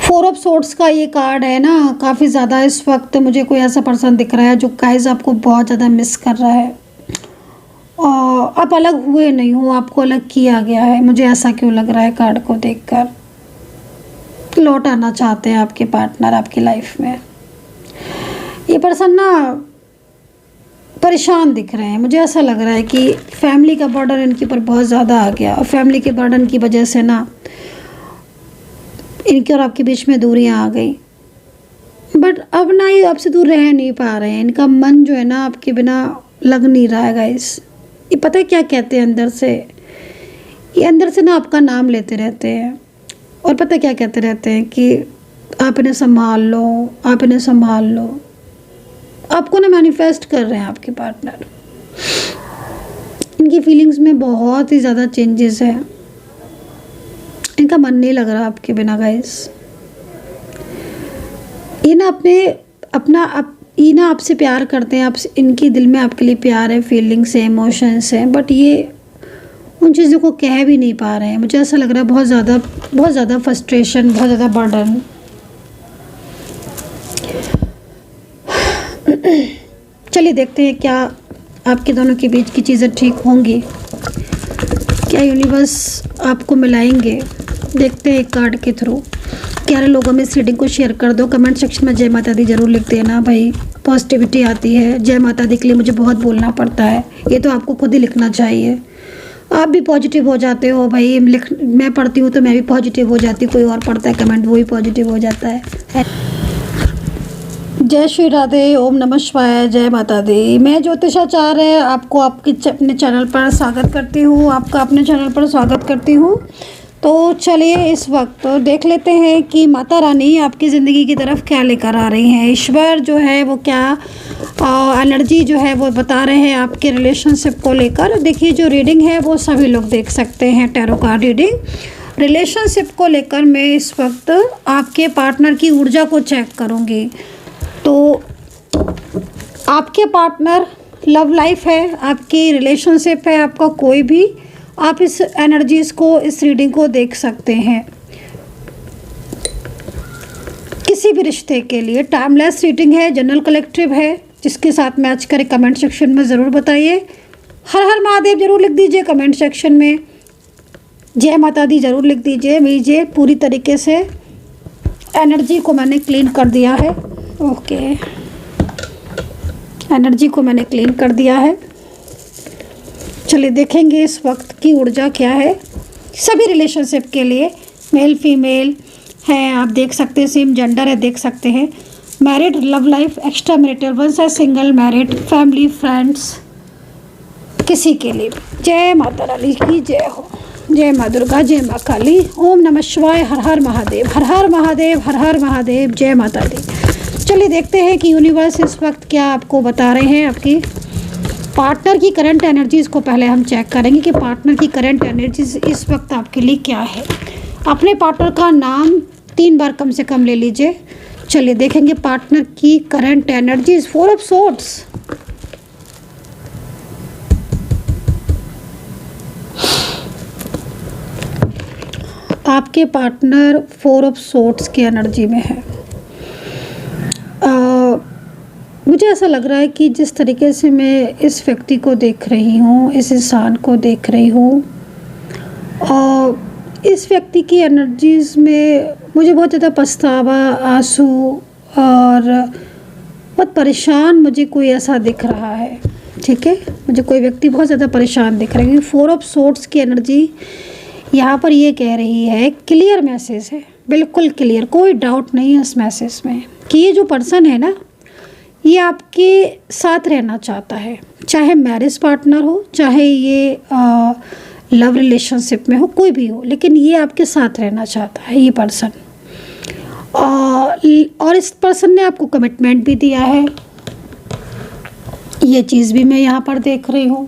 Four of swords का ये card है ना, काफ़ी ज़्यादा इस वक्त मुझे कोई ऐसा पर्सन दिख रहा है जो गाइस आपको बहुत ज़्यादा मिस कर रहा है और आप अलग हुए नहीं हो, आपको अलग किया गया है। मुझे ऐसा क्यों लग रहा है कार्ड को देखकर। लौट आना चाहते हैं आपके पार्टनर आपकी लाइफ में। ये पर्सन ना परेशान दिख रहे हैं। मुझे ऐसा लग रहा है कि फैमिली का बर्डन इनके ऊपर बहुत ज़्यादा आ गया और फैमिली के बर्डन की वजह से ना इनके और आपके बीच में दूरियां आ गई। बट अब ना ये आपसे दूर रह नहीं पा रहे हैं। इनका मन जो है ना आपके बिना लग नहीं रहा है गाइस। ये पता है क्या कहते हैं अंदर से? ये अंदर से ना आपका नाम लेते रहते हैं और पता है क्या कहते रहते हैं कि आप इन्हें संभाल लो, आप इन्हें संभाल लो। आपको ना मैनिफेस्ट कर रहे हैं आपके पार्टनर। इनकी फीलिंग्स में बहुत ही ज़्यादा चेंजेस है। इनका मन नहीं लग रहा आपके बिना गाइस। ये ना ये ना आपसे प्यार करते हैं। आप इनके दिल में आपके लिए प्यार है, फीलिंग्स है, इमोशंस हैं, बट ये उन चीज़ों को कह भी नहीं पा रहे हैं। मुझे ऐसा लग रहा है बहुत ज़्यादा फ्रस्ट्रेशन, बहुत ज़्यादा बर्डन। चलिए देखते हैं क्या आपके दोनों के बीच की चीज़ें ठीक होंगी, क्या यूनिवर्स आपको मिलाएंगे। देखते हैं एक कार्ड के थ्रू। प्यारे लोगों में इस रीडिंग को शेयर कर दो। कमेंट सेक्शन में जय माता दी जरूर लिख देना भाई। पॉजिटिविटी आती है। जय माता दी के लिए मुझे बहुत बोलना पड़ता है, ये तो आपको खुद ही लिखना चाहिए। आप भी पॉजिटिव हो जाते हो भाई। मैं पढ़ती हूँ तो मैं भी पॉजिटिव हो जाती हूँ। कोई और पढ़ता है कमेंट, वो भी पॉजिटिव हो जाता है। जय श्री राधे, ओम नमः शिवाय, जय माता दी। मैं ज्योतिषाचार्य आपको अपने चैनल पर स्वागत करती हूँ। आपका अपने चैनल पर स्वागत करती हूँ। तो चलिए इस वक्त देख लेते हैं कि माता रानी आपकी ज़िंदगी की तरफ क्या लेकर आ रही हैं। ईश्वर जो है वो क्या एनर्जी जो है वो बता रहे हैं आपके रिलेशनशिप को लेकर। देखिए जो रीडिंग है वो सभी लोग देख सकते हैं, टैरो कार्ड रीडिंग। रिलेशनशिप को लेकर मैं इस वक्त आपके पार्टनर की ऊर्जा को चेक करूँगी। तो आपके पार्टनर लव लाइफ है, आपकी रिलेशनशिप है, आपका कोई भी, आप इस एनर्जीज़ को, इस रीडिंग को देख सकते हैं किसी भी रिश्ते के लिए। टाइमलेस रीडिंग है, जनरल कलेक्टिव है। जिसके साथ मैच करे कमेंट सेक्शन में ज़रूर बताइए। हर हर महादेव जरूर लिख दीजिए कमेंट सेक्शन में। जय माता दी जरूर लिख दीजिए। पूरी तरीके से एनर्जी को मैंने क्लीन कर दिया है। ओके, एनर्जी को मैंने क्लीन कर दिया है। चलिए देखेंगे इस वक्त की ऊर्जा क्या है सभी रिलेशनशिप के लिए। मेल फीमेल हैं, आप देख सकते हैं, सेम जेंडर है, देख सकते हैं। Married, love life, extra marital, once है, सिंगल, मैरिड, फैमिली, फ्रेंड्स, किसी के लिए। जय माता रानी की जय हो। जय माँ दुर्गा, जय माँ काली, ओम नमः शिवाय, हर हर महादेव, हर हर महादेव, हर हर महादेव, जय माता दी। चलिए देखते हैं कि यूनिवर्स इस वक्त क्या आपको बता रहे हैं। आपकी पार्टनर की करंट एनर्जीज़ को पहले हम चेक करेंगे कि पार्टनर की करंट एनर्जीज इस वक्त आपके लिए क्या है। अपने पार्टनर का नाम 3 बार कम से कम ले लीजिए। चलिए देखेंगे पार्टनर की करंट एनर्जीज। 4 ऑफ सोर्ड्स, आपके पार्टनर 4 ऑफ सोर्ड्स की एनर्जी में है। मुझे ऐसा लग रहा है कि जिस तरीके से मैं इस व्यक्ति को देख रही हूँ, इस इंसान को देख रही हूँ, इस व्यक्ति की एनर्जीज़ में मुझे बहुत ज़्यादा पछतावा, आंसू और बहुत परेशान मुझे कोई ऐसा दिख रहा है। ठीक है, मुझे कोई व्यक्ति बहुत ज़्यादा परेशान दिख रहा है। 4 ऑफ सोर्ड्स की एनर्जी यहाँ पर ये कह रही है, क्लियर मैसेज है, बिल्कुल क्लियर, कोई डाउट नहीं है इस मैसेज में कि ये जो पर्सन है ना, ये आपके साथ रहना चाहता है। चाहे मैरिज पार्टनर हो, चाहे ये लव रिलेशनशिप में हो, कोई भी हो, लेकिन ये आपके साथ रहना चाहता है ये पर्सन। और इस पर्सन ने आपको कमिटमेंट भी दिया है, ये चीज़ भी मैं यहाँ पर देख रही हूँ।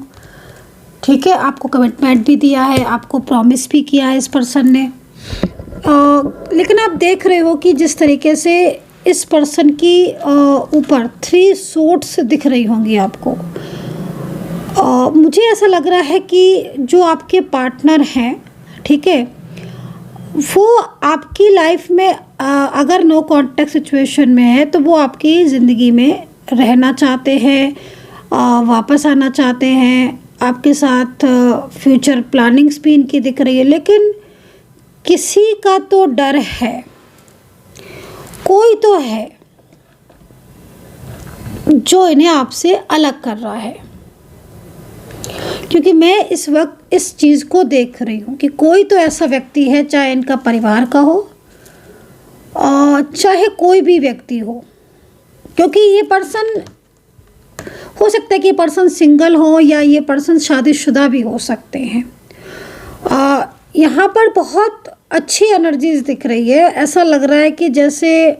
ठीक है, आपको कमिटमेंट भी दिया है, आपको प्रॉमिस भी किया है इस पर्सन ने। लेकिन आप देख रहे हो कि जिस तरीके से इस पर्सन की ऊपर 3 सोर्ड्स दिख रही होंगी आपको। मुझे ऐसा लग रहा है कि जो आपके पार्टनर हैं, ठीक है, वो आपकी लाइफ में अगर नो कांटेक्ट सिचुएशन में है तो वो आपकी ज़िंदगी में रहना चाहते हैं, वापस आना चाहते हैं, आपके साथ फ्यूचर प्लानिंग्स भी इनकी दिख रही है। लेकिन किसी का तो डर है, कोई तो है जो इन्हें आपसे अलग कर रहा है। क्योंकि मैं इस वक्त इस चीज़ को देख रही हूँ कि कोई तो ऐसा व्यक्ति है, चाहे इनका परिवार का हो और चाहे कोई भी व्यक्ति हो, क्योंकि ये पर्सन हो सकता है कि ये पर्सन सिंगल हो या ये पर्सन शादीशुदा भी हो सकते हैं। यहाँ पर बहुत अच्छी एनर्जीज दिख रही है। ऐसा लग रहा है कि जैसे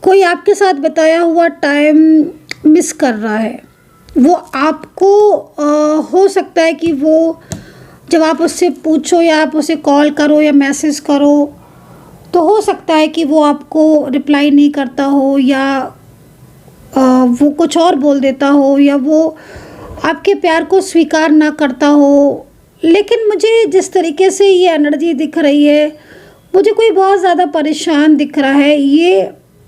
कोई आपके साथ बिताया हुआ टाइम मिस कर रहा है। वो आपको हो सकता है कि वो जब आप उससे पूछो या आप उसे कॉल करो या मैसेज करो तो हो सकता है कि वो आपको रिप्लाई नहीं करता हो, या वो कुछ और बोल देता हो, या वो आपके प्यार को स्वीकार ना करता हो। लेकिन मुझे जिस तरीके से ये एनर्जी दिख रही है, मुझे कोई बहुत ज़्यादा परेशान दिख रहा है। ये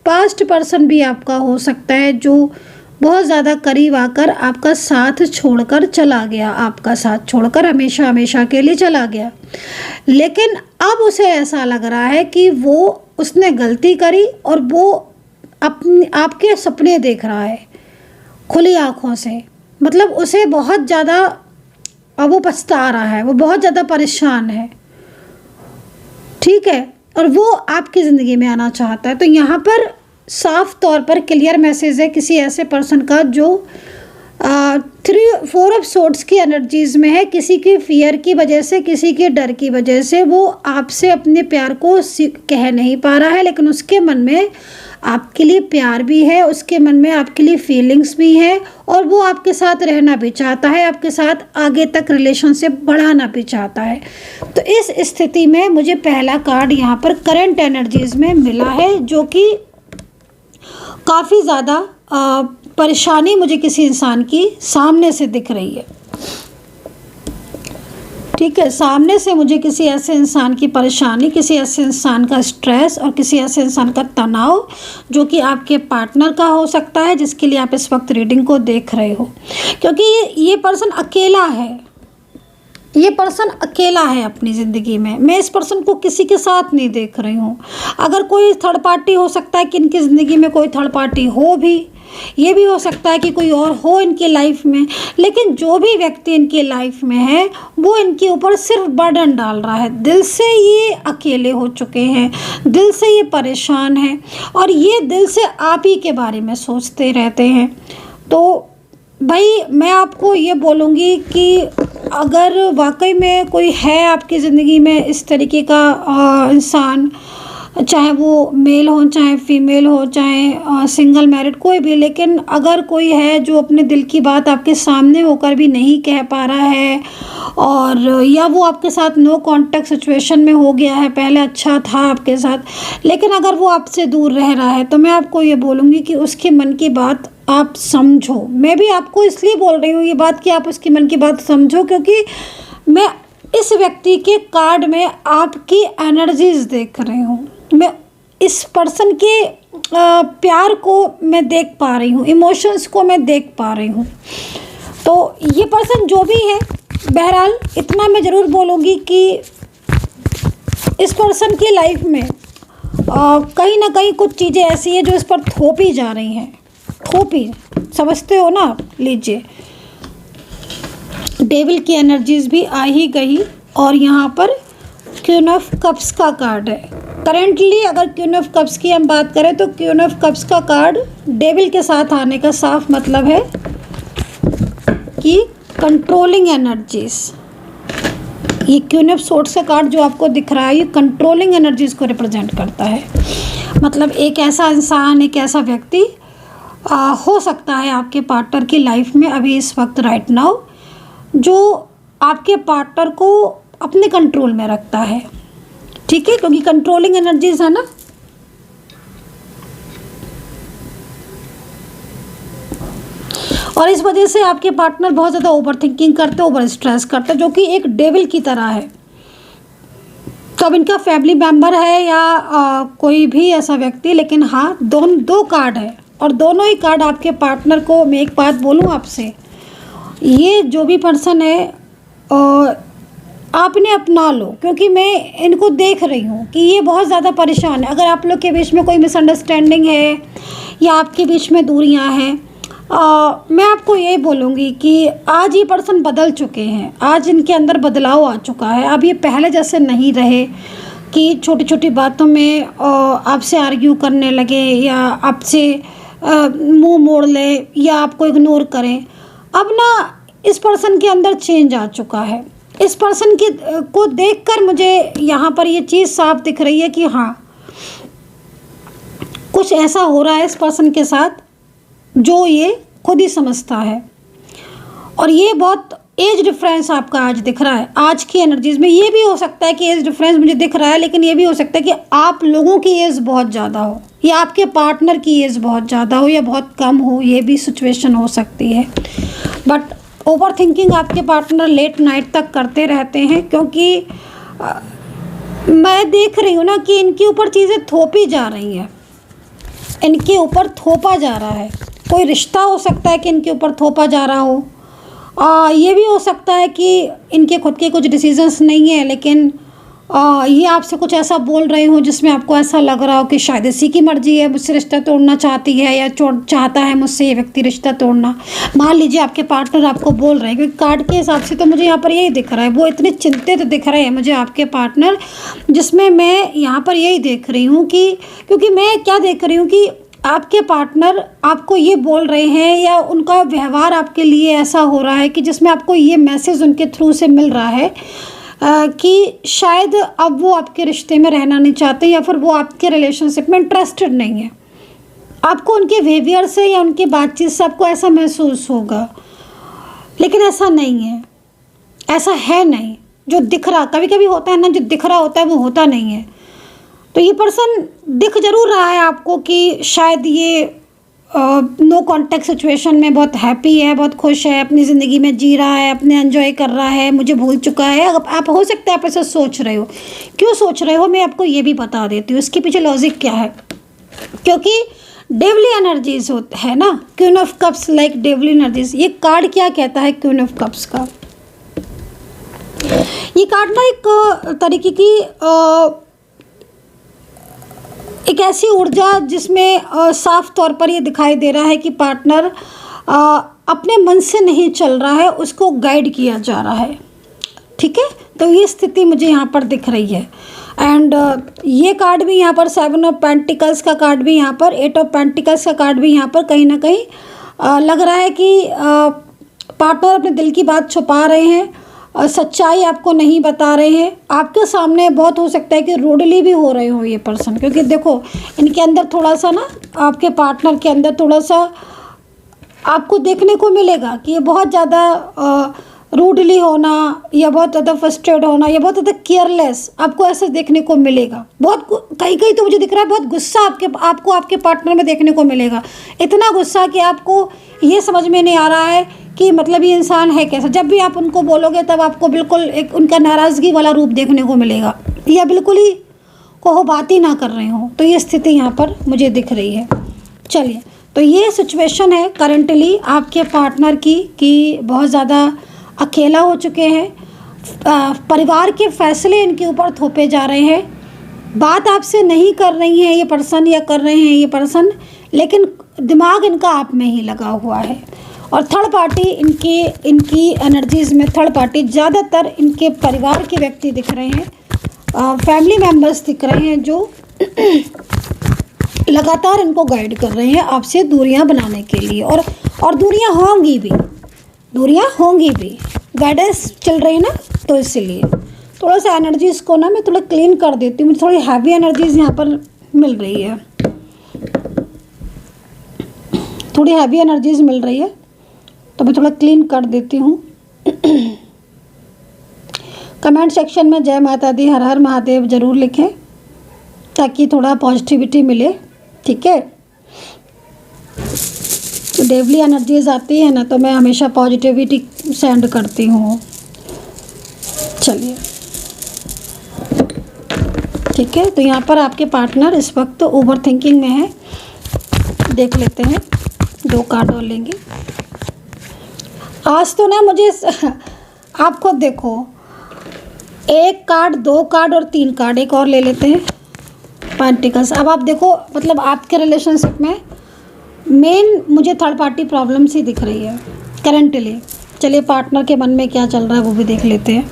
पास्ट पर्सन भी आपका हो सकता है जो बहुत ज़्यादा करीब आकर आपका साथ छोड़कर चला गया, आपका साथ छोड़कर हमेशा हमेशा के लिए चला गया। लेकिन अब उसे ऐसा लग रहा है कि उसने गलती करी और वो आपके सपने देख रहा है खुली आँखों से। मतलब उसे बहुत ज़्यादा अब वो पछता रहा है, वो बहुत ज़्यादा परेशान है, ठीक है, और वो आपकी ज़िंदगी में आना चाहता है। तो यहाँ पर साफ तौर पर क्लियर मैसेज है किसी ऐसे पर्सन का जो 3-4 ऑफ सोर्ड्स की एनर्जीज़ में है। किसी की फियर की वजह से, किसी के डर की वजह से वो आपसे अपने प्यार को कह नहीं पा रहा है, लेकिन उसके मन में आपके लिए प्यार भी है, उसके मन में आपके लिए फीलिंग्स भी है, और वो आपके साथ रहना भी चाहता है, आपके साथ आगे तक रिलेशनशिप बढ़ाना भी चाहता है। तो इस स्थिति में मुझे पहला कार्ड यहाँ पर करंट एनर्जीज़ में मिला है, जो कि काफ़ी ज़्यादा परेशानी मुझे किसी इंसान की सामने से दिख रही है। ठीक है, सामने से मुझे किसी ऐसे इंसान की परेशानी, किसी ऐसे इंसान का स्ट्रेस और किसी ऐसे इंसान का तनाव जो कि आपके पार्टनर का हो सकता है, जिसके लिए आप इस वक्त रीडिंग को देख रहे हो। क्योंकि ये पर्सन अकेला है, ये पर्सन अकेला है अपनी ज़िंदगी में। मैं इस पर्सन को किसी के साथ नहीं देख रही हूँ। अगर कोई थर्ड पार्टी हो सकता है कि इनकी ज़िंदगी में कोई थर्ड पार्टी हो भी, ये भी हो सकता है कि कोई और हो इनकी लाइफ में, लेकिन जो भी व्यक्ति इनकी लाइफ में है वो इनके ऊपर सिर्फ बर्डन डाल रहा है। दिल से ये अकेले हो चुके हैं, दिल से ये परेशान हैं, और ये दिल से आप ही के बारे में सोचते रहते हैं। तो भाई मैं आपको ये बोलूँगी कि अगर वाकई में कोई है आपकी ज़िंदगी में इस तरीके का इंसान, चाहे वो मेल हो चाहे फीमेल हो, चाहे सिंगल मैरिड, कोई भी, लेकिन अगर कोई है जो अपने दिल की बात आपके सामने होकर भी नहीं कह पा रहा है, और या वो आपके साथ नो कांटेक्ट सिचुएशन में हो गया है, पहले अच्छा था आपके साथ, लेकिन अगर वो आपसे दूर रह रहा है, तो मैं आपको ये बोलूँगी कि उसके मन की बात आप समझो। मैं भी आपको इसलिए बोल रही हूँ ये बात कि आप उसकी मन की बात समझो, क्योंकि मैं इस व्यक्ति के कार्ड में आपकी एनर्जीज़ देख रही हूँ। मैं इस पर्सन के प्यार को मैं देख पा रही हूँ, इमोशंस को मैं देख पा रही हूँ। तो ये पर्सन जो भी है, बहरहाल इतना मैं ज़रूर बोलूँगी कि इस पर्सन की लाइफ में कहीं ना कहीं कुछ चीज़ें ऐसी हैं जो इस पर थोपी जा रही हैं। थोपी, समझते हो ना आप? लीजिए, डेविल की एनर्जीज़ भी आ ही गई, और यहाँ पर क्वीन ऑफ कप्स का कार्ड है। करेंटली अगर क्वीन ऑफ कप्स की हम बात करें तो क्वीन ऑफ कप्स का कार्ड डेविल के साथ आने का साफ मतलब है कि कंट्रोलिंग एनर्जीज़। ये क्वीन ऑफ सोर्ड्स का कार्ड जो आपको दिख रहा है, ये कंट्रोलिंग एनर्जीज़ को रिप्रेजेंट करता है। मतलब एक ऐसा इंसान, एक ऐसा व्यक्ति हो सकता है आपके पार्टनर की लाइफ में अभी इस वक्त राइट नाउ, जो आपके पार्टनर को अपने कंट्रोल में रखता है। ठीक है, क्योंकि कंट्रोलिंग एनर्जीज है ना। और इस वजह से आपके पार्टनर बहुत ज़्यादा ओवर थिंकिंग करते, ओवर स्ट्रेस करते, जो कि एक डेविल की तरह है। तो अब इनका फैमिली मेम्बर है या कोई भी ऐसा व्यक्ति, लेकिन हाँ दो कार्ड है और दोनों ही कार्ड आपके पार्टनर को, मैं एक बात बोलूँ आपसे, ये जो भी पर्सन है आपने अपना लो, क्योंकि मैं इनको देख रही हूँ कि ये बहुत ज़्यादा परेशान है। अगर आप लोग के बीच में कोई मिसअंडरस्टैंडिंग है या आपके बीच में दूरियाँ हैं, मैं आपको ये बोलूँगी कि आज ये पर्सन बदल चुके हैं, आज इनके अंदर बदलाव आ चुका है। अब ये पहले जैसे नहीं रहे कि छोटी छोटी बातों में आपसे आर्ग्यू करने लगे या आपसे मुंह मोड़ ले या आपको इग्नोर करें। अब ना इस पर्सन के अंदर चेंज आ चुका है। इस पर्सन को देखकर मुझे यहाँ पर ये चीज़ साफ दिख रही है कि हाँ कुछ ऐसा हो रहा है इस पर्सन के साथ जो ये खुद ही समझता है। और ये बहुत एज डिफरेंस आपका आज दिख रहा है। आज की एनर्जीज में ये भी हो सकता है कि एज डिफरेंस मुझे दिख रहा है, लेकिन ये भी हो सकता है कि आप लोगों की एज बहुत ज़्यादा हो या आपके पार्टनर की एज बहुत ज़्यादा हो या बहुत कम हो, ये भी सिचुएशन हो सकती है। बट ओवर थिंकिंग आपके पार्टनर लेट नाइट तक करते रहते हैं, क्योंकि मैं देख रही हूँ ना कि इनके ऊपर चीज़ें थोपी जा रही हैं, इनके ऊपर थोपा जा रहा है। कोई रिश्ता हो सकता है कि इनके ऊपर थोपा जा रहा हो, ये भी हो सकता है कि इनके खुद के कुछ डिसीजंस नहीं है, लेकिन ये आपसे कुछ ऐसा बोल रहे हो जिसमें आपको ऐसा लग रहा हो कि शायद इसी की मर्जी है, मुझसे रिश्ता तोड़ना चाहती है या चाहता है मुझसे ये व्यक्ति रिश्ता तोड़ना। मान लीजिए आपके पार्टनर आपको बोल रहे हैं, क्योंकि कार्ड के हिसाब से तो मुझे यहाँ पर यही दिख रहा है, वो इतने चिंतित दिख रहे हैं मुझे आपके पार्टनर, जिसमें मैं यहाँ पर यही देख रही हूँ कि, क्योंकि मैं क्या देख रही हूँ कि आपके पार्टनर आपको ये बोल रहे हैं या उनका व्यवहार आपके लिए ऐसा हो रहा है कि जिसमें आपको ये मैसेज उनके थ्रू से मिल रहा है कि शायद अब वो आपके रिश्ते में रहना नहीं चाहते या फिर वो आपके रिलेशनशिप में इंटरेस्टेड नहीं है। आपको उनके बिहेवियर से या उनकी बातचीत से आपको ऐसा महसूस होगा, लेकिन ऐसा नहीं है, ऐसा है नहीं। जो दिख रहा, कभी कभी होता है ना, जो दिख रहा होता है वो होता नहीं है। तो ये पर्सन दिख जरूर रहा है आपको कि शायद ये नो कॉन्टैक्ट सिचुएशन में बहुत हैप्पी है, बहुत खुश है, अपनी ज़िंदगी में जी रहा है, अपने एंजॉय कर रहा है, मुझे भूल चुका है। आप हो सकता है आप ऐसा सोच रहे हो। क्यों सोच रहे हो मैं आपको ये भी बता देती हूँ, इसके पीछे लॉजिक क्या है। क्योंकि डेवली एनर्जीज है ना, क्वीन ऑफ कप्स लाइक डेवली एनर्जीज। ये कार्ड क्या कहता है क्वीन ऑफ कप्स का? ये कार्ड ना एक तरीके की एक ऐसी ऊर्जा जिसमें साफ तौर पर ये दिखाई दे रहा है कि पार्टनर अपने मन से नहीं चल रहा है, उसको गाइड किया जा रहा है। ठीक है, तो ये स्थिति मुझे यहाँ पर दिख रही है। एंड ये कार्ड भी यहाँ पर 7 ऑफ पेंटिकल्स का कार्ड भी यहाँ पर, 8 ऑफ पेंटिकल्स का कार्ड भी यहाँ पर कहीं ना कहीं लग रहा है कि पार्टनर अपने दिल की बात छुपा रहे हैं, सच्चाई आपको नहीं बता रहे हैं। आपके सामने बहुत हो सकता है कि रूडली भी हो रहे हो ये पर्सन, क्योंकि देखो इनके अंदर थोड़ा सा ना, आपके पार्टनर के अंदर थोड़ा सा आपको देखने को मिलेगा कि ये बहुत ज़्यादा रूडली होना या बहुत ज़्यादा फ्रस्ट्रेट होना या बहुत ज़्यादा केयरलेस आपको ऐसा देखने को मिलेगा। बहुत कहीं कहीं तो मुझे दिख रहा है बहुत गुस्सा आपको आपके पार्टनर में देखने को मिलेगा। इतना गुस्सा कि आपको ये समझ में नहीं आ रहा है कि मतलब ये इंसान है कैसा। जब भी आप उनको बोलोगे तब आपको बिल्कुल एक उनका नाराज़गी वाला रूप देखने को मिलेगा या बिल्कुल ही को बात ही ना कर रहे हो। तो ये स्थिति यहाँ पर मुझे दिख रही है। चलिए, तो ये सिचुएशन है करंटली आपके पार्टनर की कि बहुत ज़्यादा अकेला हो चुके हैं, परिवार के फैसले इनके ऊपर थोपे जा रहे हैं, बात आपसे नहीं कर रही हैं ये पर्सन या कर रहे हैं ये पर्सन, लेकिन दिमाग इनका आप में ही लगा हुआ है। और थर्ड पार्टी इनकी एनर्जीज़ में थर्ड पार्टी ज़्यादातर इनके परिवार के व्यक्ति दिख रहे हैं, फैमिली मेम्बर्स दिख रहे हैं जो लगातार इनको गाइड कर रहे हैं आपसे दूरियां बनाने के लिए। और दूरियां होंगी भी, गाइडेंस चल रही है ना, तो इसलिए थोड़ा सा एनर्जीज़ को ना मैं थोड़ा क्लीन कर देती हूँ। मुझे थोड़ी हैवी एनर्जीज़ यहाँ पर मिल रही है, थोड़ी हैवी एनर्जीज़ मिल रही है, तो मैं थोड़ा क्लीन कर देती हूँ। कमेंट सेक्शन में जय माता दी, हर हर महादेव ज़रूर लिखें ताकि थोड़ा पॉजिटिविटी मिले। ठीक है, तो डेवली एनर्जीज आती है ना, तो मैं हमेशा पॉजिटिविटी सेंड करती हूँ। चलिए, ठीक है, तो यहाँ पर आपके पार्टनर इस वक्त ओवर थिंकिंग में है। देख लेते हैं, 2 कार्ड और लेंगे। आज तो ना मुझे आप खुद देखो, 1 कार्ड, 2 कार्ड और 3 कार्ड, एक और ले लेते हैं, पेंटिकल्स। अब आप देखो, मतलब आपके रिलेशनशिप में मेन मुझे थर्ड पार्टी प्रॉब्लम्स ही दिख रही है करंटली। चलिए पार्टनर के मन में क्या चल रहा है वो भी देख लेते हैं।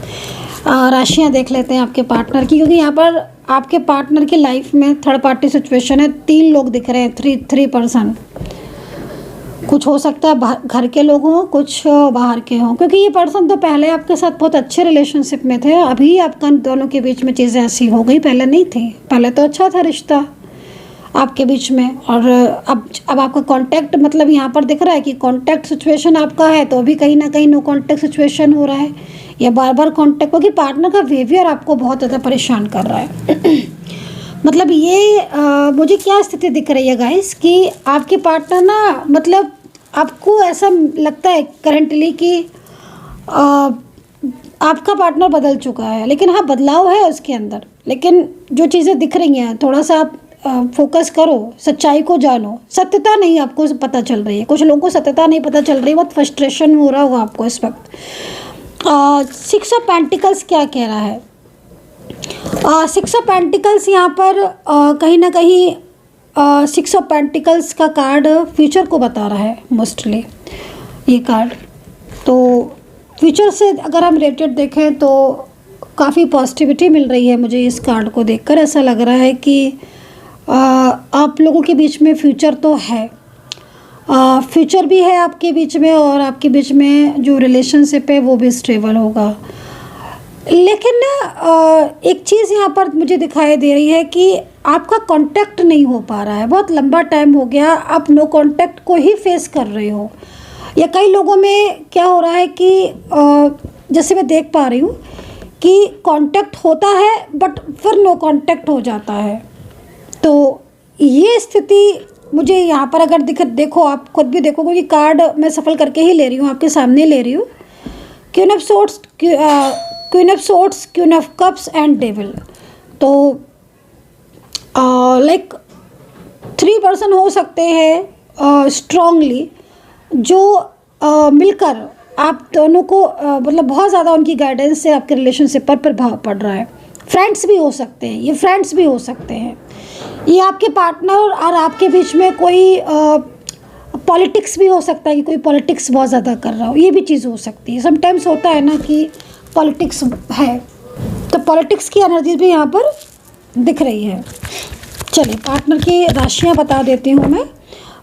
राशियाँ देख लेते हैं आपके पार्टनर की, क्योंकि यहाँ पर आपके पार्टनर की लाइफ में थर्ड पार्टी सिचुएशन है। 3 लोग दिख रहे हैं, 3 पर्सन। कुछ हो सकता है घर के लोग हों, कुछ बाहर के हों, क्योंकि ये पर्सन तो पहले आपके साथ बहुत अच्छे रिलेशनशिप में थे। अभी आपका दोनों के बीच में चीज़ें ऐसी हो गई, पहले नहीं थी। पहले तो अच्छा था रिश्ता आपके बीच में, और अब आपका कांटेक्ट, मतलब यहाँ पर दिख रहा है कि कांटेक्ट सिचुएशन आपका है, तो अभी कहीं ना कहीं नो कांटेक्ट सिचुएशन हो रहा है, या बार बार कांटेक्ट, क्योंकि पार्टनर का बिहेवियर आपको बहुत ज़्यादा परेशान कर रहा है। मतलब ये मुझे क्या स्थिति दिख रही है गाइस, कि आपके पार्टनर ना, मतलब आपको ऐसा लगता है करंटली कि आपका पार्टनर बदल चुका है, लेकिन हाँ बदलाव है उसके अंदर। लेकिन जो चीज़ें दिख रही हैं, थोड़ा सा आप फोकस करो, सच्चाई को जानो। सत्यता नहीं आपको पता चल रही है, कुछ लोगों को सत्यता नहीं पता चल रही है, बहुत फ्रस्ट्रेशन हो रहा होगा आपको इस वक्त। 6 ऑफ पेंटिकल्स क्या कह रहा है? 6 ऑफ पेंटिकल्स यहाँ पर कहीं ना कहीं 6 ऑफ पेंटिकल्स का कार्ड फ्यूचर को बता रहा है मोस्टली, ये कार्ड। तो फ्यूचर से अगर हम रिलेटेड देखें तो काफ़ी पॉजिटिविटी मिल रही है मुझे इस कार्ड को देखकर। ऐसा लग रहा है कि आप लोगों के बीच में फ्यूचर तो है, फ्यूचर भी है आपके बीच में, और आपके बीच में जो रिलेशनशिप है वो भी स्टेबल होगा। लेकिन ना एक चीज़ यहाँ पर मुझे दिखाई दे रही है कि आपका कांटेक्ट नहीं हो पा रहा है, बहुत लंबा टाइम हो गया आप नो कांटेक्ट को ही फेस कर रहे हो। या कई लोगों में क्या हो रहा है कि जैसे मैं देख पा रही हूँ कि कांटेक्ट होता है बट फिर नो कांटेक्ट हो जाता है। तो ये स्थिति मुझे यहाँ पर अगर देखो, आप खुद भी देखोगे कि कार्ड मैं सफल करके ही ले रही हूँ, आपके सामने ले रही हूँ। Queen of swords, queen of cups and devil. तो लाइक 3 पर्सन हो सकते हैं स्ट्रांगली, जो मिलकर आप दोनों को मतलब बहुत ज़्यादा उनकी गाइडेंस से आपके रिलेशनशिप पर प्रभाव पड़ रहा है। फ्रेंड्स भी हो सकते हैं, ये फ्रेंड्स भी हो सकते हैं, ये आपके पार्टनर और आपके बीच में कोई पॉलिटिक्स भी हो सकता है कि कोई पॉलिटिक्स बहुत ज़्यादा कर रहा हो, ये भी चीज़ हो सकती है। समटाइम्स होता है ना कि पॉलिटिक्स है, तो पॉलिटिक्स की एनर्जी भी यहाँ पर दिख रही है। चलिए पार्टनर की राशियाँ बता देती हूँ मैं।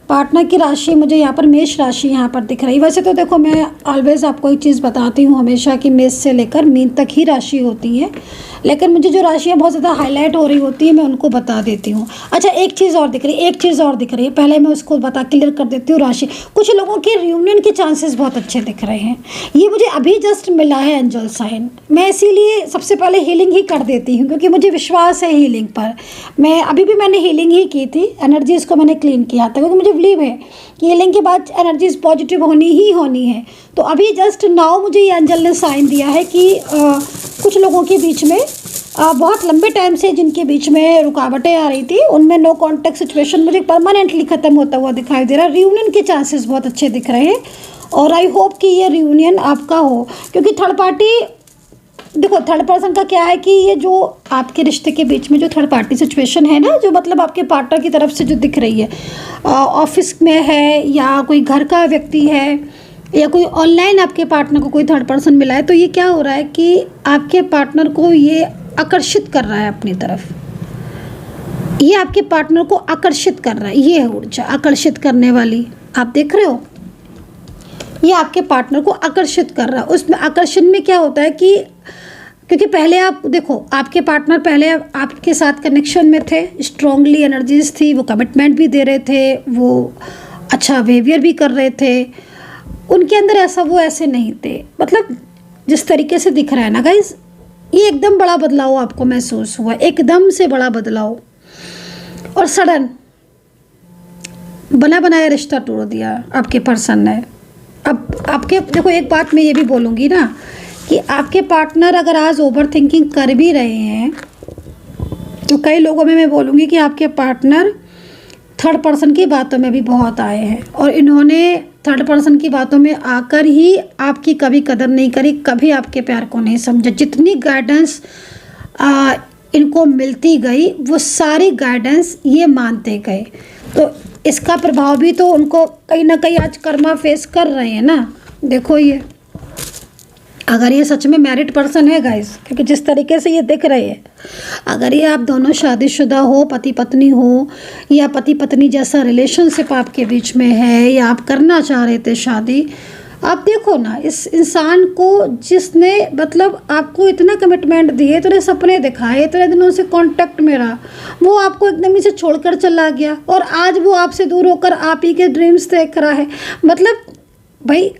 पार्टनर की राशि मुझे यहाँ पर मेष राशि यहाँ पर दिख रही है। वैसे तो देखो, मैं ऑलवेज़ आपको एक चीज़ बताती हूँ हमेशा कि मेष से लेकर मीन तक ही राशि होती है, लेकिन मुझे जो राशियाँ बहुत ज़्यादा हाईलाइट हो रही होती है मैं उनको बता देती हूँ। अच्छा, एक चीज़ और दिख रही है, पहले मैं उसको क्लियर कर देती हूँ। राशि, कुछ लोगों के रियूनियन के चांसेस बहुत अच्छे दिख रहे हैं, ये मुझे अभी जस्ट मिला है एंजल साइन। मैं इसीलिए सबसे पहले हीलिंग ही कर देती हूँ, क्योंकि मुझे विश्वास है हीलिंग पर। मैंने हीलिंग ही की थी, एनर्जीज़ को मैंने क्लीन किया था, क्योंकि मुझे बिलीव है कि हीलिंग के बाद एनर्जीज पॉजिटिव होनी ही होनी है। तो अभी जस्ट नाउ मुझे ये एंजल ने साइन दिया है कि कुछ लोगों के बीच में बहुत लंबे टाइम से जिनके बीच में रुकावटें आ रही थी, उनमें नो कांटेक्ट सिचुएशन मुझे परमानेंटली ख़त्म होता हुआ दिखाई दे रहा है। रियूनियन के चांसेस बहुत अच्छे दिख रहे हैं, और आई होप कि ये रियूनियन आपका हो, क्योंकि थर्ड पार्टी, देखो थर्ड पर्सन का क्या है कि ये जो आपके रिश्ते के बीच में जो थर्ड पार्टी सिचुएशन है ना, जो मतलब आपके पार्टनर की तरफ से जो दिख रही है, ऑफिस में है या कोई घर का व्यक्ति है या कोई ऑनलाइन आपके पार्टनर को कोई थर्ड पर्सन मिला है, तो ये क्या हो रहा है कि आपके पार्टनर को ये आकर्षित कर रहा है अपनी तरफ, ये आपके पार्टनर को आकर्षित कर रहा है। ये है ऊर्जा आकर्षित करने वाली, आप देख रहे हो, ये आपके पार्टनर को आकर्षित कर रहा है। उसमें आकर्षण में क्या होता है कि क्योंकि पहले आप देखो, आपके पार्टनर पहले आपके साथ कनेक्शन में थे, स्ट्रांगली एनर्जीज थी, वो कमिटमेंट भी दे रहे थे, वो अच्छा बिहेवियर भी कर रहे थे, उनके अंदर ऐसा वो ऐसे नहीं थे। मतलब जिस तरीके से दिख रहा है ना गाइस, ये एकदम बड़ा बदलाव आपको महसूस हुआ, एकदम से बड़ा बदलाव, और सडन बना बनाया रिश्ता तोड़ दिया आपके पर्सन ने। अब आपके देखो, एक बात मैं ये भी बोलूँगी ना कि आपके पार्टनर अगर आज ओवर थिंकिंग कर भी रहे हैं, तो कई लोगों में मैं बोलूँगी कि आपके पार्टनर थर्ड पर्सन की बातों में भी बहुत आए हैं और इन्होंने थर्ड पर्सन की बातों में आकर ही आपकी कभी कदर नहीं करी, कभी आपके प्यार को नहीं समझा। जितनी गाइडेंस इनको मिलती गई वो सारी गाइडेंस ये मानते गए, तो इसका प्रभाव भी तो उनको कहीं ना कहीं आज कर्मा फेस कर रहे हैं ना। देखो ये अगर ये सच में मैरिड पर्सन है गाइस, क्योंकि जिस तरीके से ये दिख रहे हैं, अगर ये आप दोनों शादीशुदा हो, पति पत्नी हो, या पति पत्नी जैसा रिलेशनशिप आपके बीच में है, या आप करना चाह रहे थे शादी, आप देखो ना इस इंसान को जिसने मतलब आपको इतना कमिटमेंट दिए, इतने सपने दिखाए, इतने दिनों से कांटेक्ट में रहा, वो आपको एकदम ही से छोड़कर चला गया और आज वो आपसे दूर होकर आप ही के ड्रीम्स देख रहा है। मतलब भाई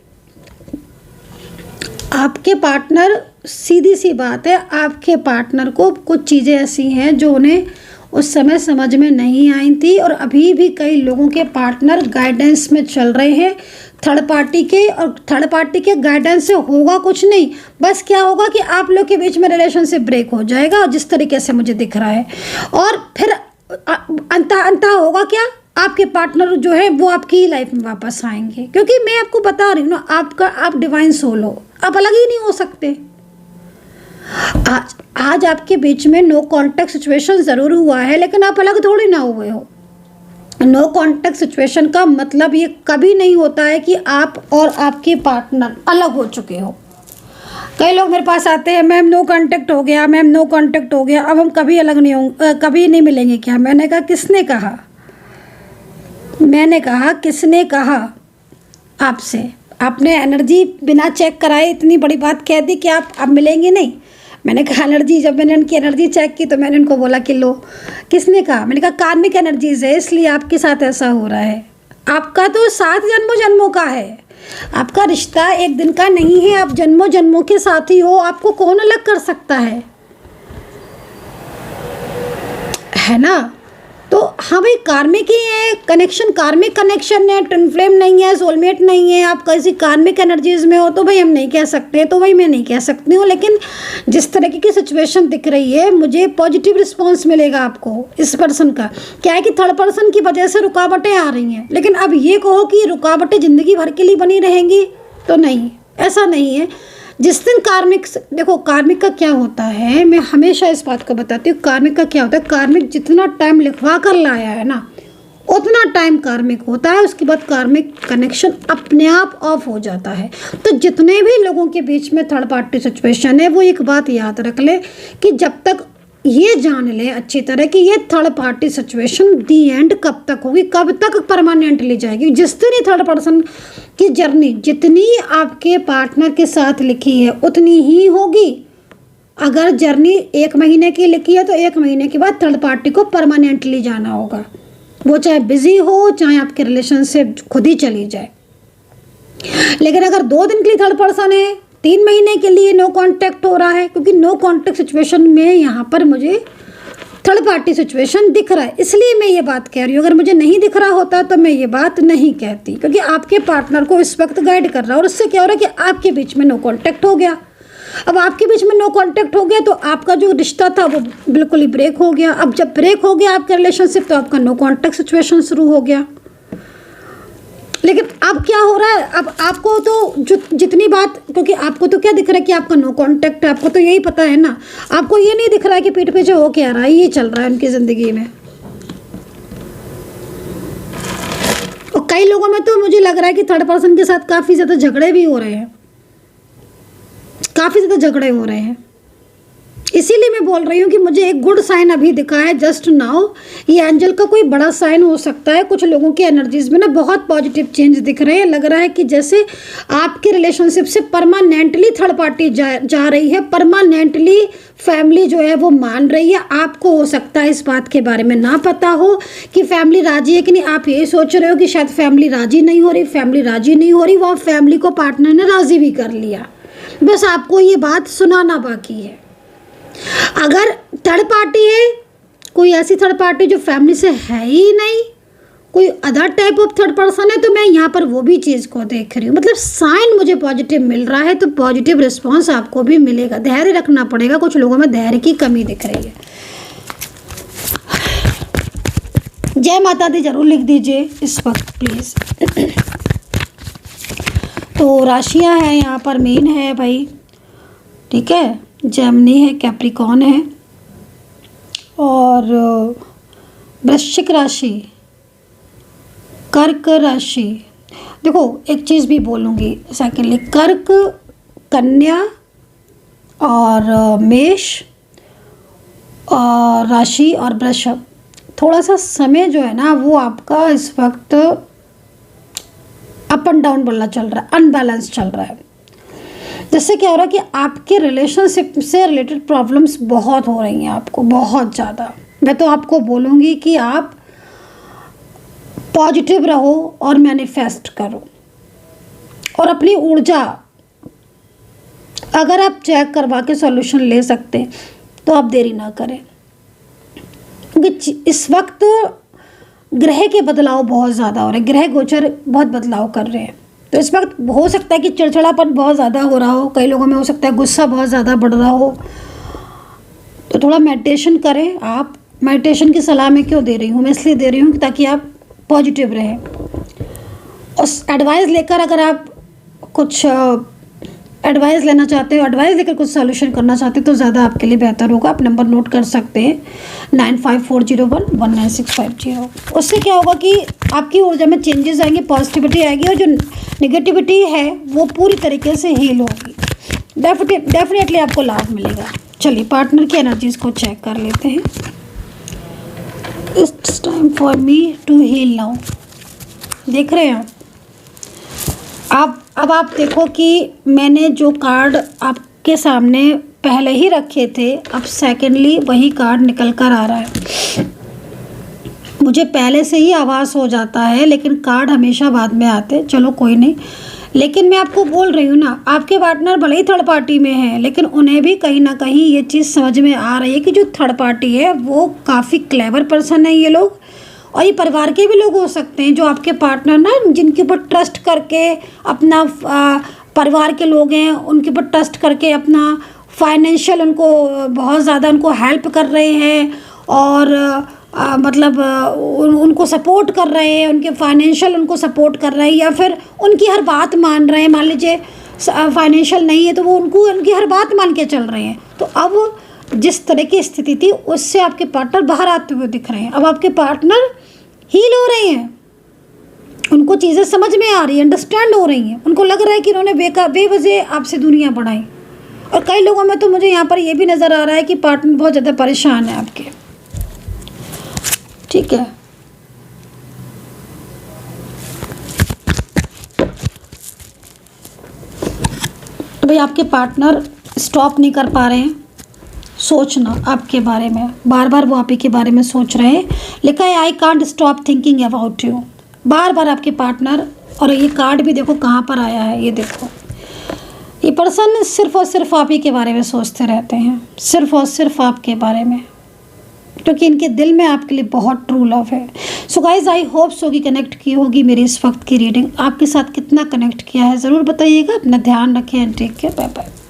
आपके पार्टनर, सीधी सी बात है, आपके पार्टनर को कुछ चीज़ें ऐसी हैं जो उन्हें उस समय समझ में नहीं आई थी, और अभी भी कई लोगों के पार्टनर गाइडेंस में चल रहे हैं थर्ड पार्टी के, और थर्ड पार्टी के गाइडेंस से होगा कुछ नहीं, बस क्या होगा कि आप लोग के बीच में रिलेशनशिप ब्रेक हो जाएगा जिस तरीके से मुझे दिख रहा है, और फिर अंत होगा क्या, आपके पार्टनर जो है वो आपकी ही लाइफ में वापस आएंगे। क्योंकि मैं आपको बता रही हूँ ना, आप डिवाइन सोल हो, आप अलग ही नहीं हो सकते। आज आपके बीच में नो कांटेक्ट सिचुएशन ज़रूर हुआ है, लेकिन आप अलग थोड़ी ना हुए हो। नो कांटेक्ट सिचुएशन का मतलब ये कभी नहीं होता है कि आप और आपके पार्टनर अलग हो चुके हो। कई लोग मेरे पास आते हैं, मैम नो कांटेक्ट हो गया, मैम नो कांटेक्ट हो गया, अब हम कभी अलग नहीं होंगे, कभी नहीं मिलेंगे क्या? मैंने कहा किसने कहा? मैंने कहा किसने कहा आपसे? आपने एनर्जी बिना चेक कराए इतनी बड़ी बात कह दी कि आप अब मिलेंगे नहीं। मैंने कहा एनर्जी, जब मैंने उनकी एनर्जी चेक की तो मैंने उनको बोला कि लो। किसने कहा? मैंने कहा कार्मिक एनर्जीज है, इसलिए आपके साथ ऐसा हो रहा है। आपका तो 7 जन्मों जन्मों का है, आपका रिश्ता एक दिन का नहीं है, आप जन्मों जन्मों के साथी हो, आपको कौन अलग कर सकता है ना? तो हाँ भाई, कार्मिक ही है कनेक्शन, कार्मिक कनेक्शन है, ट्विन फ्लेम नहीं है, सोलमेट नहीं है। आप किसी कार्मिक एनर्जीज में हो तो भाई हम नहीं कह सकते, तो भाई मैं नहीं कह सकती हूँ, लेकिन जिस तरीके की सिचुएशन दिख रही है मुझे पॉजिटिव रिस्पॉन्स मिलेगा आपको इस पर्सन का। क्या है कि थर्ड पर्सन की वजह से रुकावटें आ रही हैं, लेकिन अब ये कहो कि रुकावटें ज़िंदगी भर के लिए बनी रहेंगी तो नहीं, ऐसा नहीं है। जिस दिन कार्मिक, देखो कार्मिक का क्या होता है, मैं हमेशा इस बात को बताती हूँ, कार्मिक का क्या होता है, कार्मिक जितना टाइम लिखवा कर लाया है ना उतना टाइम कार्मिक होता है, उसके बाद कार्मिक कनेक्शन अपने आप ऑफ हो जाता है। तो जितने भी लोगों के बीच में थर्ड पार्टी सिचुएशन है वो एक बात याद रख ले कि जब तक ये जान ले अच्छी तरह कि ये third party situation the and कब तक होगी, कब तक परमानेंटली जाएगी। जिस दिन ये थर्ड पर्सन की जर्नी जितनी आपके पार्टनर के साथ लिखी है उतनी ही होगी। अगर जर्नी 1 महीने की लिखी है तो 1 महीने के बाद थर्ड पार्टी को परमानेंटली जाना होगा, वो चाहे बिजी हो, चाहे आपके रिलेशनशिप खुद ही चली जाए। लेकिन अगर 2 दिन के लिए थर्ड पर्सन है, 3 महीने के लिए नो कांटेक्ट हो रहा है, क्योंकि नो कांटेक्ट सिचुएशन में यहाँ पर मुझे थर्ड पार्टी सिचुएशन दिख रहा है, इसलिए मैं ये बात कह रही हूँ। अगर मुझे नहीं दिख रहा होता तो मैं ये बात नहीं कहती, क्योंकि आपके पार्टनर को इस वक्त गाइड कर रहा है, और उससे क्या हो रहा है कि आपके बीच में नो कांटेक्ट हो गया। अब आपके बीच में नो कांटेक्ट हो गया तो आपका जो रिश्ता था वो बिल्कुल ही ब्रेक हो गया। अब जब ब्रेक हो गया आपका रिलेशनशिप तो आपका नो कांटेक्ट सिचुएशन शुरू हो गया। लेकिन अब क्या हो रहा है, अब आपको तो जितनी बात, क्योंकि आपको तो क्या दिख रहा है कि आपका नो कांटेक्ट है, आपको तो यही पता है ना, आपको ये नहीं दिख रहा है कि पीठ पीछे हो क्या रहा है, ये चल रहा है उनकी ज़िंदगी में। और कई लोगों में तो मुझे लग रहा है कि थर्ड पर्सन के साथ काफ़ी ज़्यादा झगड़े भी हो रहे हैं, काफ़ी ज़्यादा झगड़े हो रहे हैं। इसीलिए मैं बोल रही हूँ कि मुझे एक गुड साइन अभी दिखा है जस्ट नाउ। ये एंजल का कोई बड़ा साइन हो सकता है। कुछ लोगों के एनर्जीज में ना बहुत पॉजिटिव चेंज दिख रहे हैं। लग रहा है कि जैसे आपके रिलेशनशिप से परमानेंटली थर्ड पार्टी जा रही है, परमानेंटली फैमिली जो है वो मान रही है। आपको हो सकता है इस बात के बारे में ना पता हो कि फैमिली राजी है कि नहीं। आप ये सोच रहे हो कि शायद फैमिली राजी नहीं हो रही, फैमिली राजी नहीं हो रही, वो फैमिली को पार्टनर ने राजी भी कर लिया, बस आपको ये बात सुनाना बाकी है। अगर थर्ड पार्टी है, कोई ऐसी थर्ड पार्टी जो फैमिली से है ही नहीं, कोई other type of third person है, तो मैं यहाँ पर वो भी चीज़ को देख रही हूँ। मतलब साइन मुझे पॉजिटिव मिल रहा है, तो पॉजिटिव रिस्पांस आपको भी मिलेगा। धैर्य रखना पड़ेगा, कुछ लोगों में धैर्य की कमी दिख रही है। जय माता दी जरूर लिख दीजिए इस वक्त प्लीज़। तो राशियां हैं यहाँ पर, मीन है भाई, ठीक है, जेमिनी है, कैप्रिकॉर्न है, और वृश्चिक राशि, कर्क राशि। देखो एक चीज़ भी बोलूँगी सेकेंडली, कर्क, कन्या और मेष और राशि और वृषभ, थोड़ा सा समय जो है ना वो आपका इस वक्त अप एंड डाउन वाला चल रहा है, अनबैलेंस चल रहा है। जिससे क्या हो रहा है कि आपके रिलेशनशिप से रिलेटेड प्रॉब्लम्स बहुत हो रही हैं आपको, बहुत ज़्यादा। मैं तो आपको बोलूँगी कि आप पॉजिटिव रहो और मैनिफेस्ट करो, और अपनी ऊर्जा अगर आप चेक करवा के सॉल्यूशन ले सकते हैं तो आप देरी ना करें, क्योंकि इस वक्त ग्रह के बदलाव बहुत ज़्यादा हो रहे हैं, ग्रह गोचर बहुत बदलाव कर रहे हैं। तो इस वक्त हो सकता है कि चिड़चिड़ापन बहुत ज़्यादा हो रहा हो, कई लोगों में हो सकता है गुस्सा बहुत ज़्यादा बढ़ रहा हो। तो थोड़ा मेडिटेशन करें आप। मेडिटेशन की सलाह मैं क्यों दे रही हूँ, मैं इसलिए दे रही हूँ ताकि आप पॉजिटिव रहें। उस एडवाइस लेकर अगर आप कुछ एडवाइस लेना चाहते हो, एडवाइस लेकर कुछ सॉल्यूशन करना चाहते हो तो ज़्यादा आपके लिए बेहतर होगा। आप नंबर नोट कर सकते हैं 9540119650। उससे क्या होगा कि आपकी ऊर्जा में चेंजेस आएंगे, पॉजिटिविटी आएगी, और जो नेगेटिविटी है वो पूरी तरीके से हील होगी। डेफिनेटली आपको लाभ मिलेगा। चलिए पार्टनर की एनर्जीज को चेक कर लेते हैं। It's time for me to heal now. देख रहे हैं आप। अब आप देखो कि मैंने जो कार्ड आपके सामने पहले ही रखे थे, अब सेकेंडली वही कार्ड निकल कर आ रहा है। मुझे पहले से ही आभास हो जाता है, लेकिन कार्ड हमेशा बाद में आते। चलो कोई नहीं, लेकिन मैं आपको बोल रही हूँ ना, आपके पार्टनर भले ही थर्ड पार्टी में है, लेकिन उन्हें भी कहीं ना कहीं ये चीज़ समझ में आ रही है कि जो थर्ड पार्टी है वो काफ़ी क्लेवर पर्सन है ये लोग। और ये परिवार के भी लोग हो सकते हैं, जो आपके पार्टनर ना जिनके ऊपर ट्रस्ट करके अपना परिवार के लोग हैं उनके ऊपर ट्रस्ट करके अपना फाइनेंशियल उनको बहुत ज़्यादा उनको हेल्प कर रहे हैं, और मतलब उनको सपोर्ट कर रहे हैं, उनके फाइनेंशियल उनको सपोर्ट कर रहे हैं, या फिर उनकी हर बात मान रहे हैं। मान लीजिए फाइनेंशियल नहीं है तो वो उनकी हर बात मान के चल रहे हैं। तो अब जिस तरह की स्थिति थी उससे आपके पार्टनर बाहर आते हुए दिख रहे हैं। अब आपके पार्टनर हील हो रहे हैं, उनको चीज़ें समझ में आ रही है, अंडरस्टैंड हो रही हैं। उनको लग रहा है कि उन्होंने बेवजह आपसे दूरियां बढ़ाई। और कई लोगों में तो मुझे यहाँ पर ये भी नज़र आ रहा है कि पार्टनर बहुत ज़्यादा परेशान है आपके, ठीक है। तो भाई आपके पार्टनर स्टॉप नहीं कर पा रहे हैं सोचना आपके बारे में, बार बार वो आप ही के बारे में सोच रहे हैं। लिखा है I can't stop thinking about you. बार बार आपके पार्टनर, और ये कार्ड भी देखो कहाँ पर आया है, ये देखो। ये पर्सन सिर्फ और सिर्फ आप ही के बारे में सोचते रहते हैं, सिर्फ और सिर्फ आपके बारे में, क्योंकि इनके दिल में आपके लिए बहुत ट्रू लव है। So guys I hope so कि कनेक्ट की होगी मेरी इस वक्त की रीडिंग। आपके साथ कितना कनेक्ट किया है ज़रूर बताइएगा। अपना ध्यान रखें and take care. Bye bye.